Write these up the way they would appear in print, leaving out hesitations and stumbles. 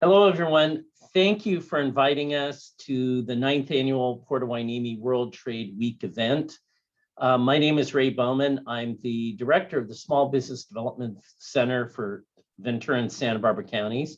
Hello, everyone. Thank you for inviting us to the 9th annual Port of Hueneme World Trade Week event. My name is Ray Bowman. I'm the director of the Small Business Development Center for Ventura and Santa Barbara counties.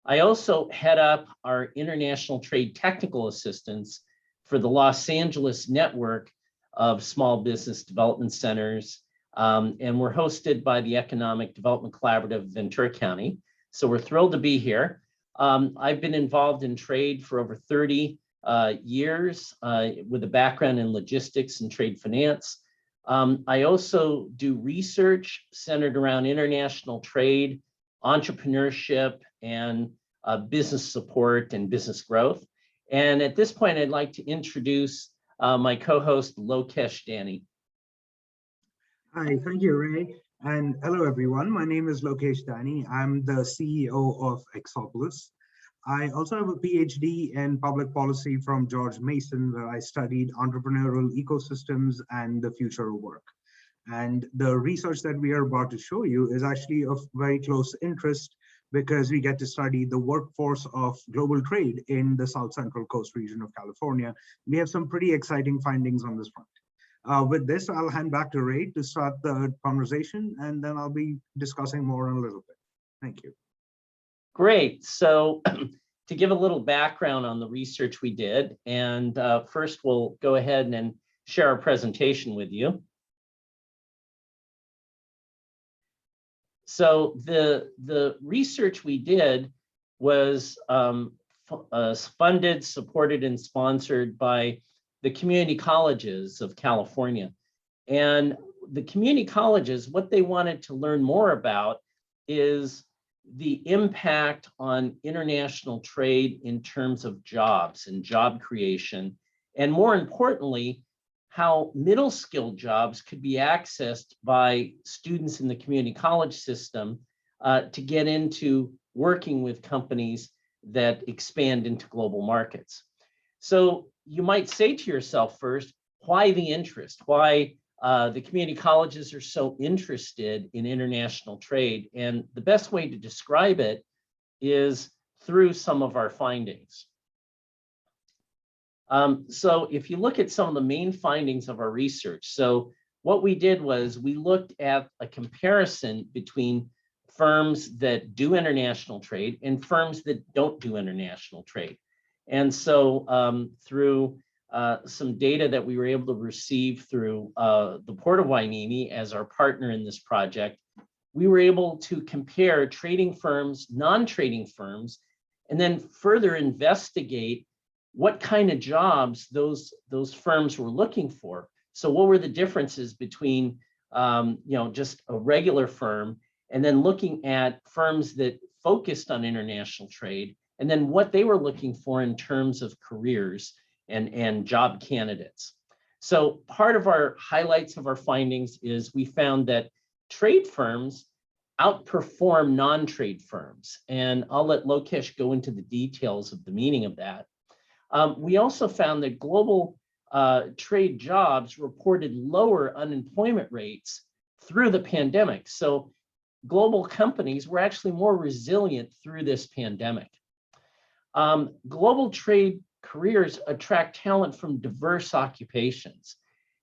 I also head up our international trade technical assistance for the Los Angeles network of small business development centers. And we're hosted by the Economic Development Collaborative of Ventura County. So we're thrilled to be here. I've been involved in trade for over 30 years with a background in logistics and trade finance. I also do research centered around international trade, entrepreneurship, and business support and business growth. And at this point, I'd like to introduce my co-host, Lokesh Dani. Hi, thank you, Ray. And hello, everyone. My name is Lokesh Dani. I'm the CEO of Xopolis. I also have a PhD in public policy from George Mason, where I studied entrepreneurial ecosystems and the future of work. And the research that we are about to show you is actually of very close interest because we get to study the workforce of global trade in the South Central Coast region of California. We have some pretty exciting findings on this front. With this, I'll hand back to Ray to start the conversation, and then I'll be discussing more in a little bit. Thank you. Great. So to give a little background on the research we did, and first we'll go ahead and share our presentation with you. So the research we did was funded, supported, and sponsored by the community colleges of California. And the community colleges, what they wanted to learn more about is the impact on international trade in terms of jobs and job creation, and more importantly, how middle skilled jobs could be accessed by students in the community college system to get into working with companies that expand into global markets. So you might say to yourself first, why the interest? Why the community colleges are so interested in international trade? And the best way to describe it is through some of our findings. So if you look at some of the main findings of our research, so what we did was we looked at a comparison between firms that do international trade and firms that don't do international trade. And so through some data that we were able to receive through the Port of Hueneme as our partner in this project, we were able to compare trading firms, non-trading firms, and then further investigate what kind of jobs those firms were looking for. So what were the differences between just a regular firm and then looking at firms that focused on international trade, and then what they were looking for in terms of careers and job candidates. So part of our highlights of our findings is we found that trade firms outperform non-trade firms. And I'll let Lokesh go into the details of the meaning of that. We also found that global trade jobs reported lower unemployment rates through the pandemic. So global companies were actually more resilient through this pandemic. Global trade careers attract talent from diverse occupations.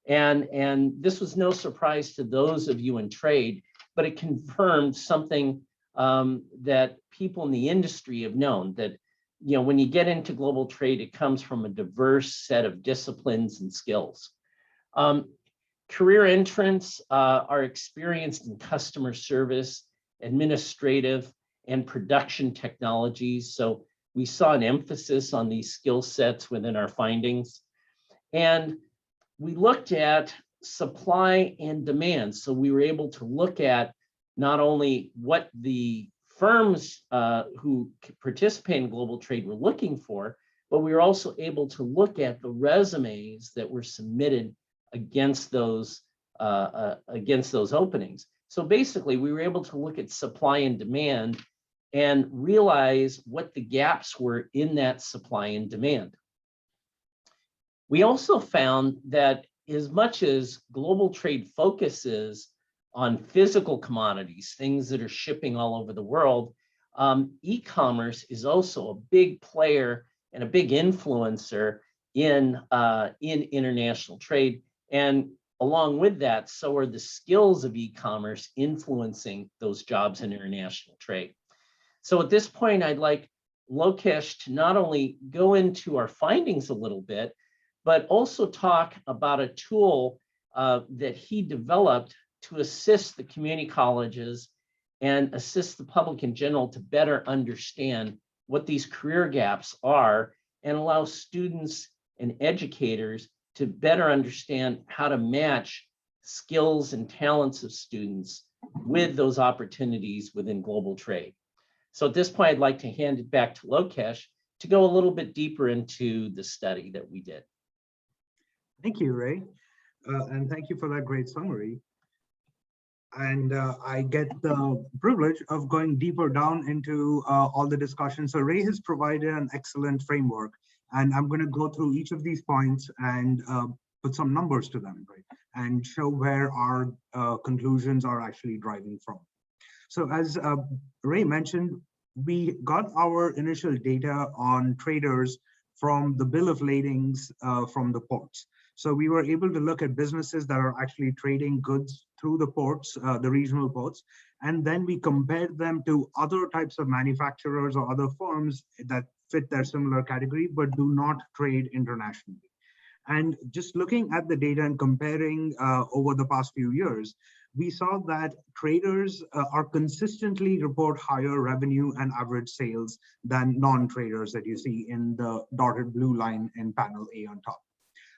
And this was no surprise to those of you in trade, but it confirmed something that people in the industry have known, that when you get into global trade, it comes from a diverse set of disciplines and skills. Career entrants are experienced in customer service, administrative, and production technologies. So we saw an emphasis on these skill sets within our findings. And we looked at supply and demand. So we were able to look at not only what the firms who participate in global trade were looking for, but we were also able to look at the resumes that were submitted against those openings. So basically, we were able to look at supply and demand and realize what the gaps were in that supply and demand. We also found that as much as global trade focuses on physical commodities, things that are shipping all over the world, E-commerce is also a big player and a big influencer in international trade. And along with that, so are the skills of e-commerce influencing those jobs in international trade. So at this point, I'd like Lokesh to not only go into our findings a little bit, but also talk about a tool that he developed to assist the community colleges and assist the public in general to better understand what these career gaps are and allow students and educators to better understand how to match skills and talents of students with those opportunities within global trade. So at this point, I'd like to hand it back to Lokesh to go a little bit deeper into the study that we did. Thank you, Ray. And thank you for that great summary. And I get the privilege of going deeper down into all the discussion. So Ray has provided an excellent framework, and I'm going to go through each of these points and put some numbers to them, right, and show where our conclusions are actually driving from. So as Ray mentioned, we got our initial data on traders from the bill of ladings from the ports. So we were able to look at businesses that are actually trading goods through the ports, the regional ports, and then we compared them to other types of manufacturers or other firms that fit their similar category, but do not trade internationally. And just looking at the data and comparing over the past few years, we saw that traders are consistently report higher revenue and average sales than non-traders that you see in the dotted blue line in panel A on top.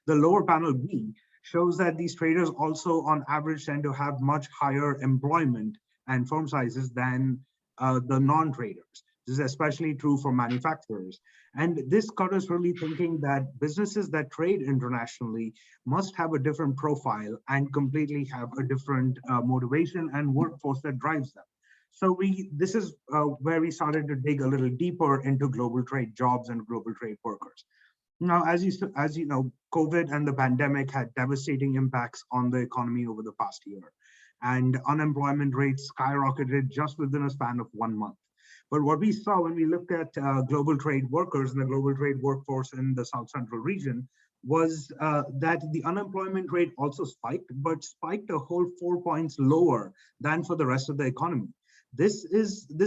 The lower panel B shows that these traders also on average tend to have much higher employment and firm sizes than the non-traders. This is especially true for manufacturers. And this got us really thinking that businesses that trade internationally must have a different profile and completely have a different motivation and workforce that drives them. So this is where we started to dig a little deeper into global trade jobs and global trade workers. Now, as you know, COVID and the pandemic had devastating impacts on the economy over the past year, and unemployment rates skyrocketed just within a span of 1 month. But what we saw when we looked at global trade workers and the global trade workforce in the South Central region was that the unemployment rate also spiked, but spiked a whole 4 points lower than for the rest of the economy. This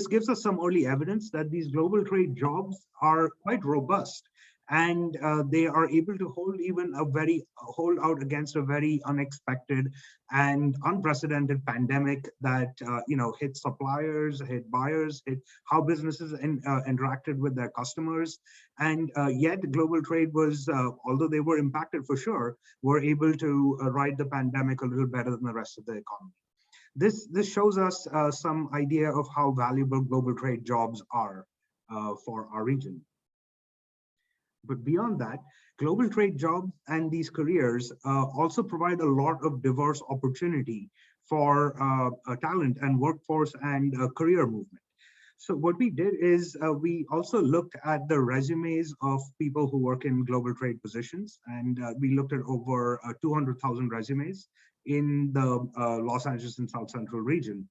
gives us some early evidence that these global trade jobs are quite robust, and they are able to hold out against a very unexpected and unprecedented pandemic that hit suppliers, hit buyers, hit how businesses interacted with their customers, and yet global trade was, although they were impacted for sure, were able to ride the pandemic a little better than the rest of the economy. This shows us some idea of how valuable global trade jobs are for our region. But beyond that, global trade jobs and these careers also provide a lot of diverse opportunity for talent and workforce and career movement. So what we did is we also looked at the resumes of people who work in global trade positions, and we looked at over 200,000 resumes in the Los Angeles and South Central region.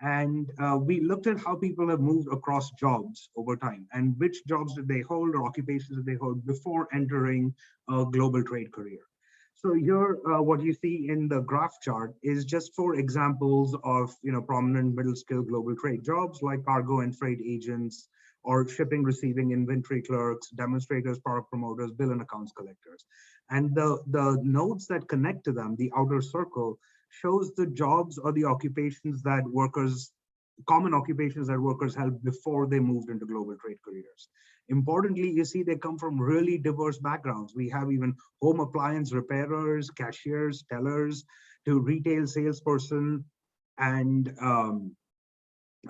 And we looked at how people have moved across jobs over time and which jobs did they hold or occupations did they hold before entering a global trade career. So here, what you see in the graph chart is just 4 examples of prominent middle skill global trade jobs like cargo and freight agents, or shipping, receiving, inventory clerks, demonstrators, product promoters, bill and accounts collectors. And the nodes that connect to them, the outer circle, shows the jobs or the occupations that common occupations that workers held before they moved into global trade careers. Importantly, you see they come from really diverse backgrounds. We have even home appliance repairers, cashiers, tellers, to retail salesperson, and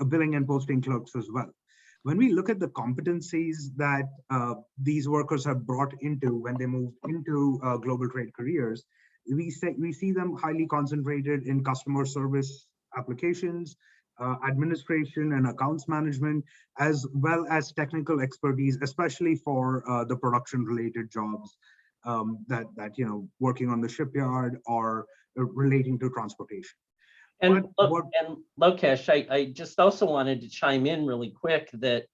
billing and posting clerks as well. When we look at the competencies that these workers have brought into when they moved into global trade careers, we see them highly concentrated in customer service applications, administration and accounts management, as well as technical expertise, especially for the production-related jobs that working on the shipyard or relating to transportation. And, what and Lokesh, I just also wanted to chime in really quick that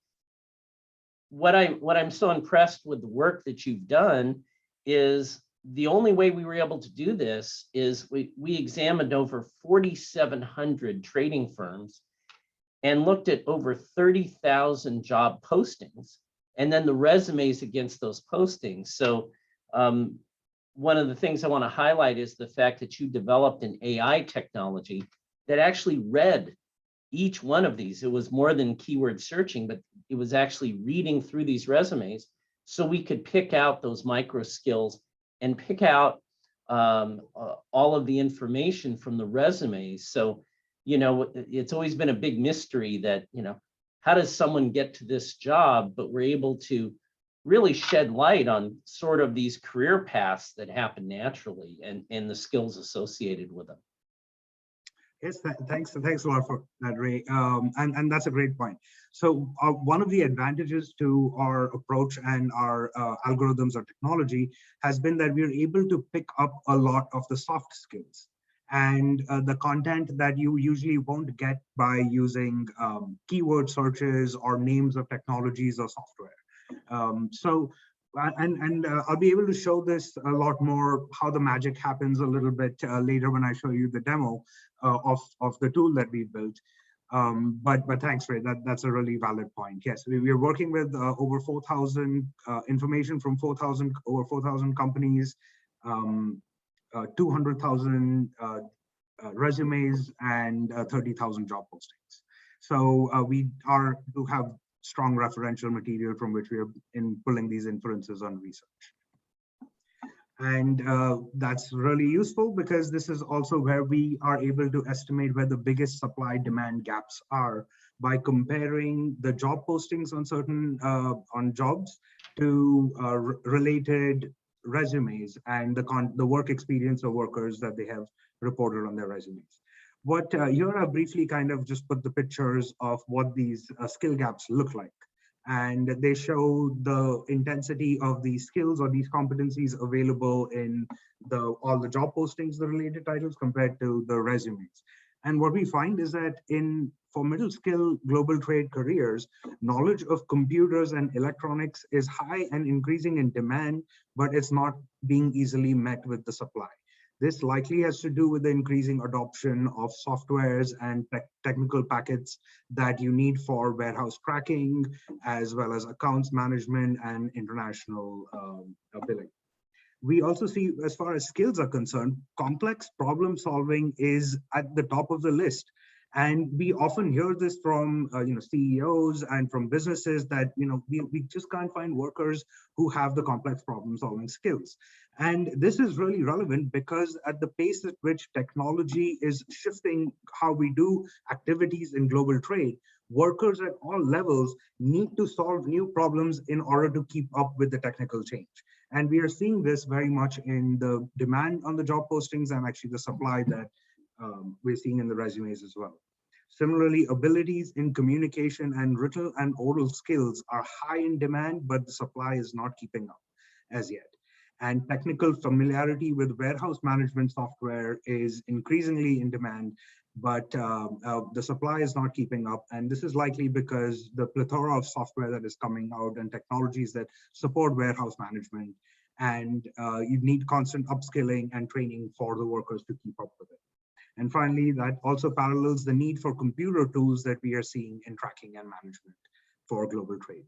what I'm so impressed with the work that you've done is the only way we were able to do this is we examined over 4,700 trading firms and looked at over 30,000 job postings and then the resumes against those postings. So one of the things I want to highlight is the fact that you developed an AI technology that actually read each one of these. It was more than keyword searching, but it was actually reading through these resumes so we could pick out those micro skills and pick out all of the information from the resumes. So, you know, it's always been a big mystery that, you know, how does someone get to this job? But we're able to really shed light on sort of these career paths that happen naturally and the skills associated with them. Yes, thanks a lot for that, Ray. And that's a great point. So one of the advantages to our approach and our algorithms or technology has been that we're able to pick up a lot of the soft skills and the content that you usually won't get by using keyword searches or names of technologies or software. I'll be able to show this a lot more, how the magic happens a little bit later when I show you the demo of the tool that we built. But thanks, Ray, that's a really valid point. Yes, we are working with over 4,000 information from over 4,000 companies, 200,000 resumes, and 30,000 job postings. So we are to have strong referential material from which we are pulling these inferences on research. And that's really useful because this is also where we are able to estimate where the biggest supply demand gaps are by comparing the job postings on certain on jobs to related resumes and the work experience of workers that they have reported on their resumes. What here I briefly kind of just put the pictures of what these skill gaps look like. And they show the intensity of these skills or these competencies available in all the job postings, the related titles, compared to the resumes. And what we find is that for middle skill global trade careers, knowledge of computers and electronics is high and increasing in demand, but it's not being easily met with the supply. This likely has to do with the increasing adoption of softwares and technical packets that you need for warehouse tracking, as well as accounts management and international billing. We also see, as far as skills are concerned, complex problem solving is at the top of the list. And we often hear this from CEOs and from businesses that we just can't find workers who have the complex problem solving skills. And this is really relevant because at the pace at which technology is shifting how we do activities in global trade, workers at all levels need to solve new problems in order to keep up with the technical change. And we are seeing this very much in the demand on the job postings and actually the supply that we're seeing in the resumes as well. Similarly, abilities in communication and written and oral skills are high in demand, but the supply is not keeping up as yet. And technical familiarity with warehouse management software is increasingly in demand, but the supply is not keeping up. And this is likely because the plethora of software that is coming out and technologies that support warehouse management, and you need constant upskilling and training for the workers to keep up with it. And finally, that also parallels the need for computer tools that we are seeing in tracking and management for global trade.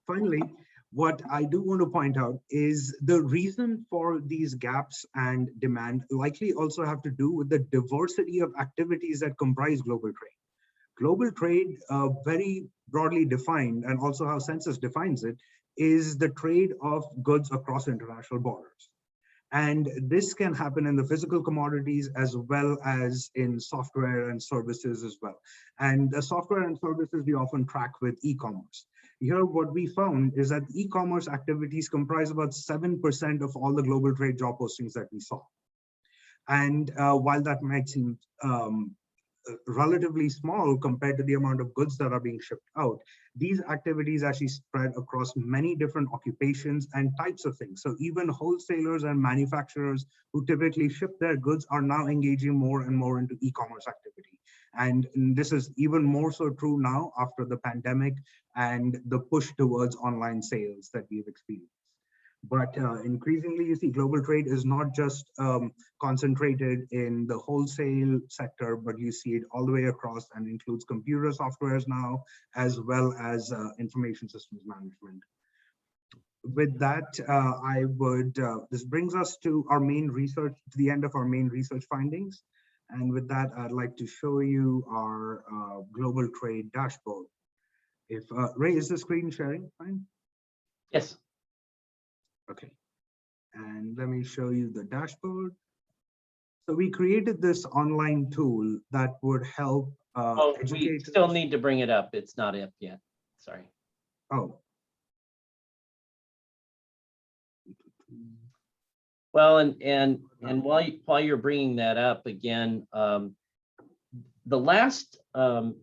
Finally, what I do want to point out is the reason for these gaps and demand likely also have to do with the diversity of activities that comprise global trade. Global trade, very broadly defined, and also how census defines it, is the trade of goods across international borders. And this can happen in the physical commodities as well as in software and services as well. And the software and services we often track with e-commerce. Here, what we found is that e-commerce activities comprise about 7% of all the global trade job postings that we saw. And while that might seem relatively small compared to the amount of goods that are being shipped out. These activities actually spread across many different occupations and types of things. So even wholesalers and manufacturers who typically ship their goods are now engaging more and more into e-commerce activity. And this is even more so true now after the pandemic and the push towards online sales that we've experienced. But increasingly, you see, global trade is not just concentrated in the wholesale sector, but you see it all the way across and includes computer softwares now, as well as information systems management. With that, this brings us to our main research, to the end of our main research findings. And with that, I'd like to show you our global trade dashboard. If Ray, is the screen sharing fine? Yes. Okay, and let me show you the dashboard. So we created this online tool that would help we still need to bring it up. It's not up yet. Sorry. Oh. Well, and while you're bringing that up again, the last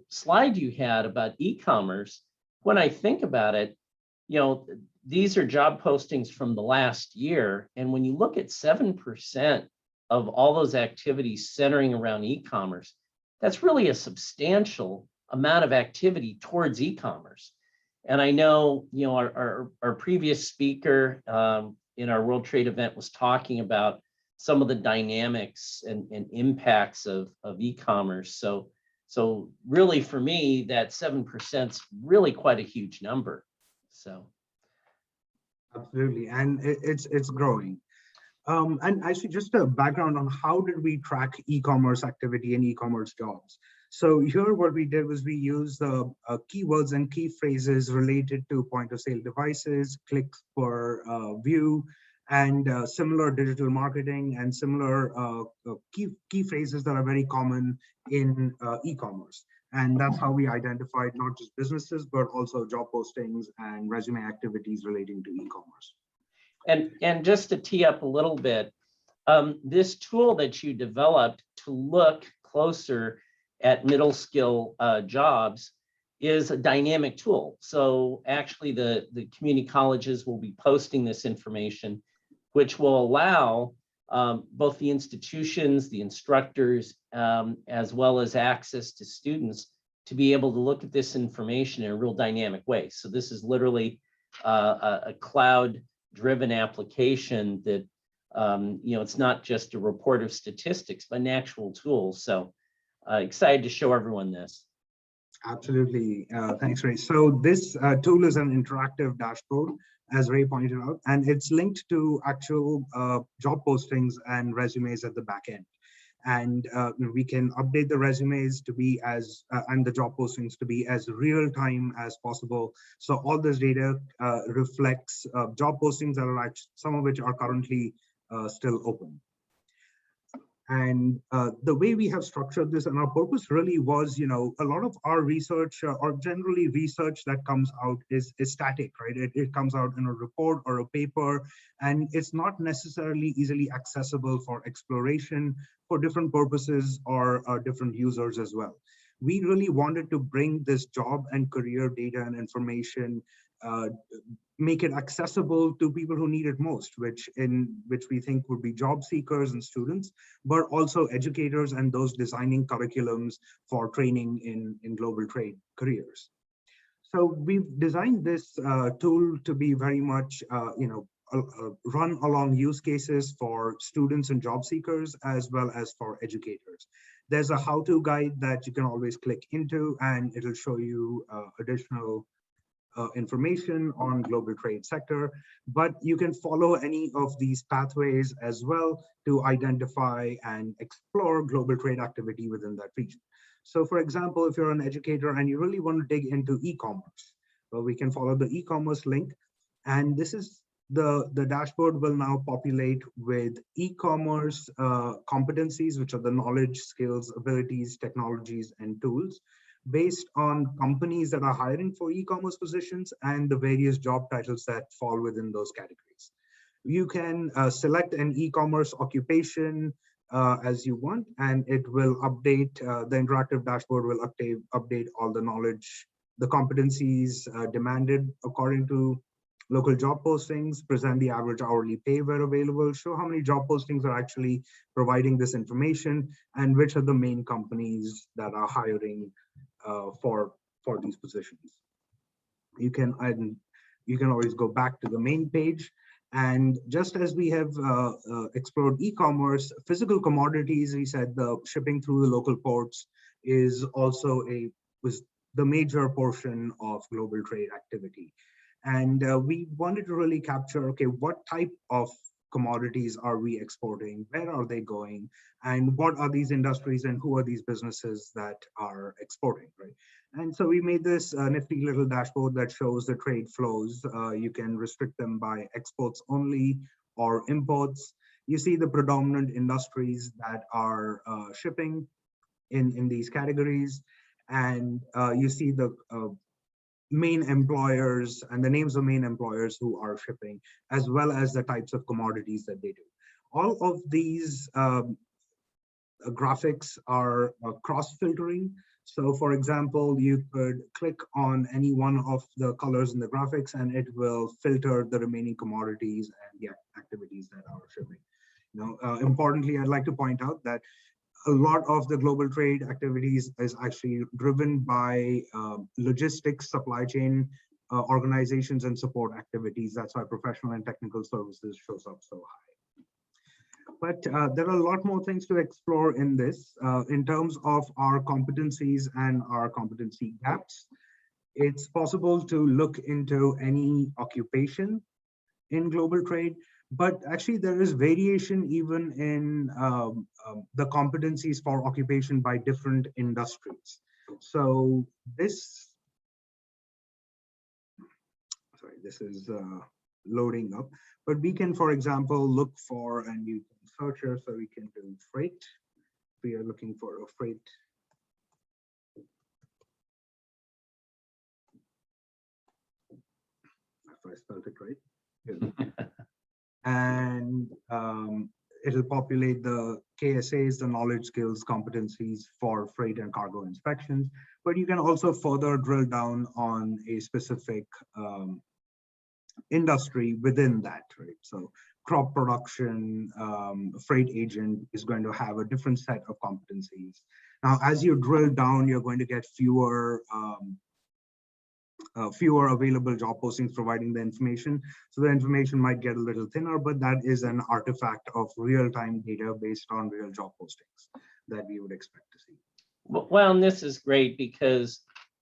slide you had about e-commerce, when I think about it, you know, these are job postings from the last year. And when you look at 7% of all those activities centering around e-commerce, that's really a substantial amount of activity towards e-commerce. And I know, you know, our previous speaker in our World Trade event was talking about some of the dynamics and impacts of e-commerce. So really for me, that 7% is really quite a huge number. So. Absolutely, and it's growing. And actually, just a background on how did we track e-commerce activity and e-commerce jobs. So here, what we did was we used the keywords and key phrases related to point-of-sale devices, clicks per view, and similar digital marketing and similar key phrases that are very common in e-commerce. And that's how we identified not just businesses, but also job postings and resume activities relating to e-commerce. And just to tee up a little bit, this tool that you developed to look closer at middle skill jobs is a dynamic tool. So actually the community colleges will be posting this information, which will allow both the institutions, the instructors, as well as access to students to be able to look at this information in a real dynamic way. So this is literally a cloud-driven application that, you know, it's not just a report of statistics, but an actual tool. So excited to show everyone this. Absolutely. Thanks, Ray. So this tool is an interactive dashboard, as Ray pointed out, and it's linked to actual job postings and resumes at the back end. And we can update the resumes to be as, and the job postings to be as real time as possible. So all this data reflects job postings that are actually, some of which are currently still open. And the way we have structured this, and our purpose really was, you know, a lot of our research or generally research that comes out is static, right? It comes out in a report or a paper, and it's not necessarily easily accessible for exploration for different purposes or different users as well. We really wanted to bring this job and career data and information, make it accessible to people who need it most, which we think would be job seekers and students, but also educators and those designing curriculums for training in global trade careers. So we've designed this tool to be very much, you know, run along use cases for students and job seekers, as well as for educators. There's a how-to guide that you can always click into, and it'll show you additional information on global trade sector, but you can follow any of these pathways as well to identify and explore global trade activity within that region. So for example, if you're an educator and you really want to dig into e-commerce, well, we can follow the e-commerce link, and this is the dashboard will now populate with e-commerce competencies, which are the knowledge, skills, abilities, technologies, and tools, based on companies that are hiring for e-commerce positions and the various job titles that fall within those categories. You can select an e-commerce occupation, as you want, and it will update, the interactive dashboard will update all the knowledge, the competencies demanded according to local job postings, present the average hourly pay where available, show how many job postings are actually providing this information, and which are the main companies that are hiring for these positions. You can always go back to the main page. And just as we have explored e-commerce, physical commodities, we said the shipping through the local ports is also was the major portion of global trade activity. And we wanted to really capture, okay, what type of commodities are we exporting? Where are they going? And what are these industries and who are these businesses that are exporting, right? And so we made this nifty little dashboard that shows the trade flows. You can restrict them by exports only or imports. You see the predominant industries that are shipping in these categories. And you see the main employers and the names of main employers who are shipping, as well as the types of commodities that they do. All of these graphics are cross-filtering. So for example, you could click on any one of the colors in the graphics and it will filter the remaining commodities and the activities that are shipping. Importantly, I'd like to point out that a lot of the global trade activities is actually driven by logistics, supply chain organizations and support activities. That's why professional and technical services shows up so high. But there are a lot more things to explore in this. In terms of our competencies and our competency gaps, it's possible to look into any occupation in global trade, but actually there is variation even in the competencies for occupation by different industries. So this is loading up, but we can, for example, look for, and you can search here, so we can do freight. We are looking for a freight. If I spelled it right. And it'll populate the KSAs, the knowledge, skills, competencies for freight and cargo inspections. But you can also further drill down on a specific industry within that, right? So crop production, freight agent is going to have a different set of competencies. Now, as you drill down, you're going to get fewer available job postings providing the information. So the information might get a little thinner, but that is an artifact of real-time data based on real job postings that we would expect to see. Well, and this is great because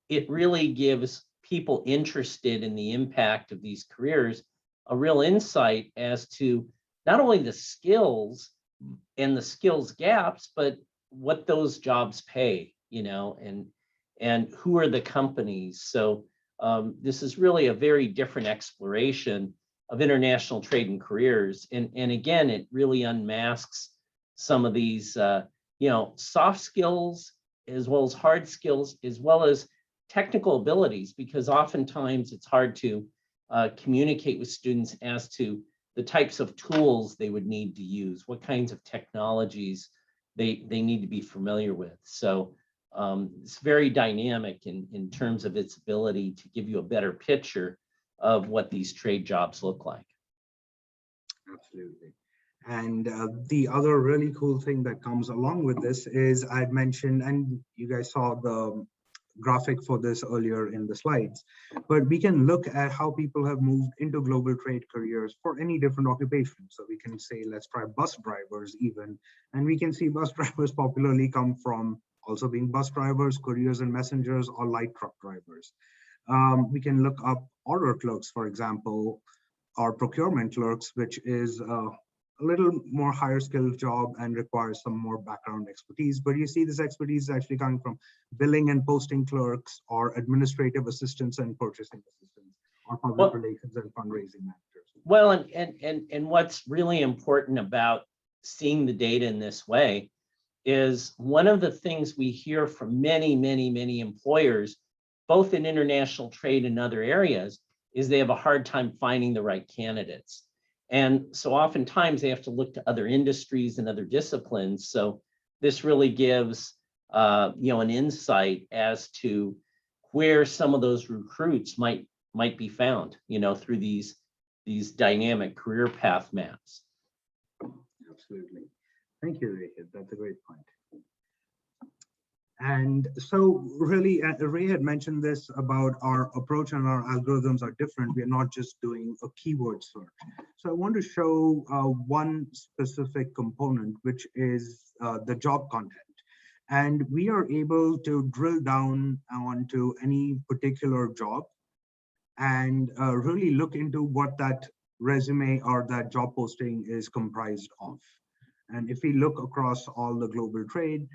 it really gives people interested in the impact of these careers a real insight as to not only the skills and the skills gaps, but what those jobs pay, and who are the companies. So this is really a very different exploration of international trade and careers. And again, it really unmasks some of these, soft skills as well as hard skills, as well as technical abilities, because oftentimes it's hard to communicate with students as to the types of tools they would need to use, what kinds of technologies they need to be familiar with. So it's very dynamic in terms of its ability to give you a better picture of what these trade jobs look like. Absolutely. And the other really cool thing that comes along with this is I'd mentioned, and you guys saw the graphic for this earlier in the slides, but we can look at how people have moved into global trade careers for any different occupation. So we can say, let's try bus drivers even, and we can see bus drivers popularly come from also being bus drivers, couriers and messengers, or light truck drivers. We can look up order clerks, for example, or procurement clerks, which is a little more higher skilled job and requires some more background expertise. But you see this expertise is actually coming from billing and posting clerks, or administrative assistants and purchasing assistants, or public relations and fundraising managers. Well, and what's really important about seeing the data in this way is one of the things we hear from many employers, both in international trade and other areas, is they have a hard time finding the right candidates. And so oftentimes they have to look to other industries and other disciplines. So this really gives an insight as to where some of those recruits might be found, through these dynamic career path maps. Absolutely. Thank you, Ray. That's a great point. And so really, Ray had mentioned this about our approach and our algorithms are different. We are not just doing a keyword search. So I want to show one specific component, which is the job content. And we are able to drill down onto any particular job and really look into what that resume or that job posting is comprised of. And if we look across all the global trade,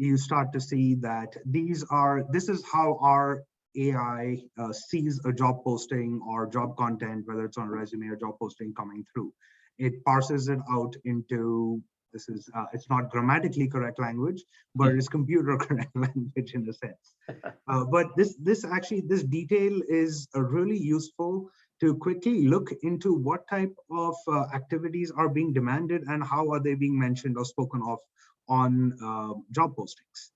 you start to see that this is how our AI sees a job posting or job content, whether it's on a resume or job posting coming through. It parses it out into, it's not grammatically correct language, but it's computer correct language in a sense. But this detail is really useful to quickly look into what type of activities are being demanded and how are they being mentioned or spoken of on job postings.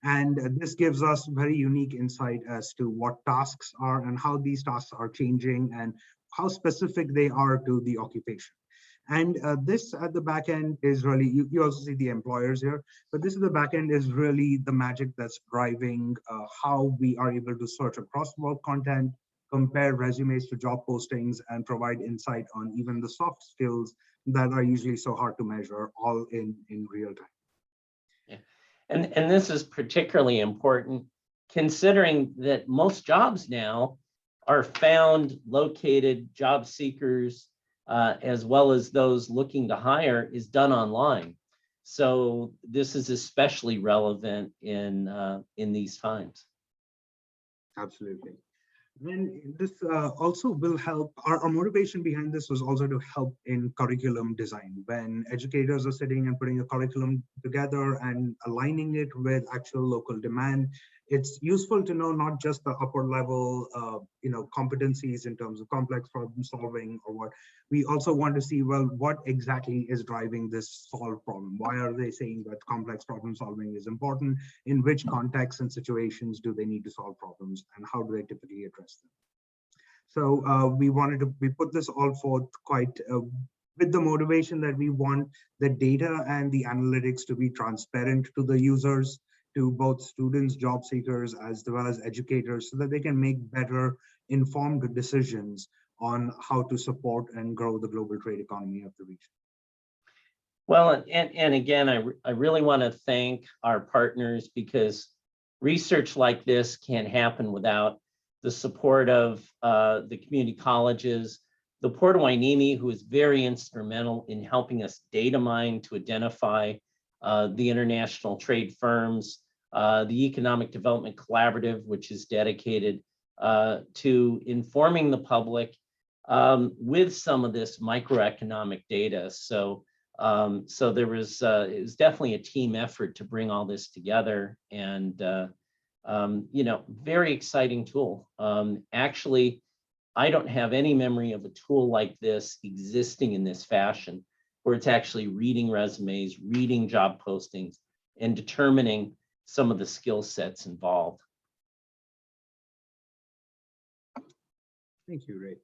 And this gives us very unique insight as to what tasks are and how these tasks are changing and how specific they are to the occupation. And this at the back end is really, you also see the employers here, but this is the back end is really the magic that's driving how we are able to search across work content, compare resumes to job postings, and provide insight on even the soft skills that are usually so hard to measure, all in real time. Yeah. And this is particularly important considering that most jobs now are found, located, job seekers, as well as those looking to hire, is done online. So this is especially relevant in these times. Absolutely. And this also will help, our motivation behind this was also to help in curriculum design. When educators are sitting and putting a curriculum together and aligning it with actual local demand, it's useful to know not just the upper level competencies in terms of complex problem solving or what. We also want to see, well, what exactly is driving this solved problem? Why are they saying that complex problem solving is important? In which contexts and situations do they need to solve problems, and how do they typically address them? So we put this all forth quite with the motivation that we want the data and the analytics to be transparent to the users, to both students, job seekers, as well as educators, so that they can make better informed decisions on how to support and grow the global trade economy of the region. Well, and again, I really want to thank our partners, because research like this can't happen without the support of the community colleges, the Port of Hueneme, who is very instrumental in helping us data mine to identify the international trade firms, the Economic Development Collaborative, which is dedicated to informing the public with some of this microeconomic data. So there was, it was definitely a team effort to bring all this together, and very exciting tool. Actually, I don't have any memory of a tool like this existing in this fashion, where it's actually reading resumes, reading job postings, and determining some of the skill sets involved. Thank you, Ray.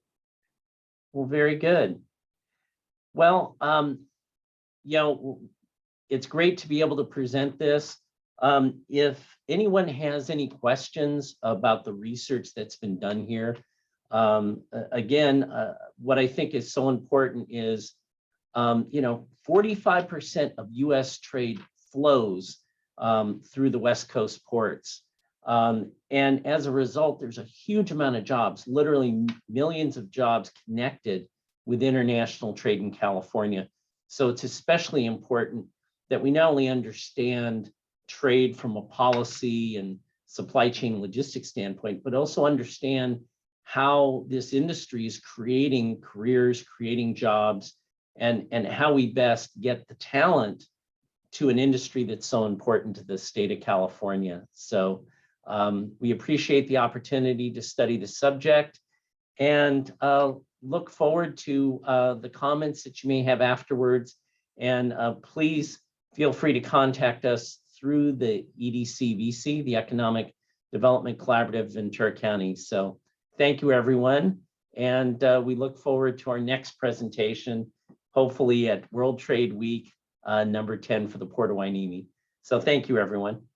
Well, very good. Well, it's great to be able to present this. If anyone has any questions about the research that's been done here, again, what I think is so important is, 45% of US trade flows through the West Coast ports. And as a result, there's a huge amount of jobs, literally millions of jobs connected with international trade in California. So it's especially important that we not only understand trade from a policy and supply chain logistics standpoint, but also understand how this industry is creating careers, creating jobs, and how we best get the talent to an industry that's so important to the state of California. So we appreciate the opportunity to study the subject, and look forward to the comments that you may have afterwards. And please feel free to contact us through the EDC-VC, the Economic Development Collaborative Ventura County. So thank you, everyone. And we look forward to our next presentation, hopefully at World Trade Week number 10 for the Port of Hueneme. So thank you, everyone.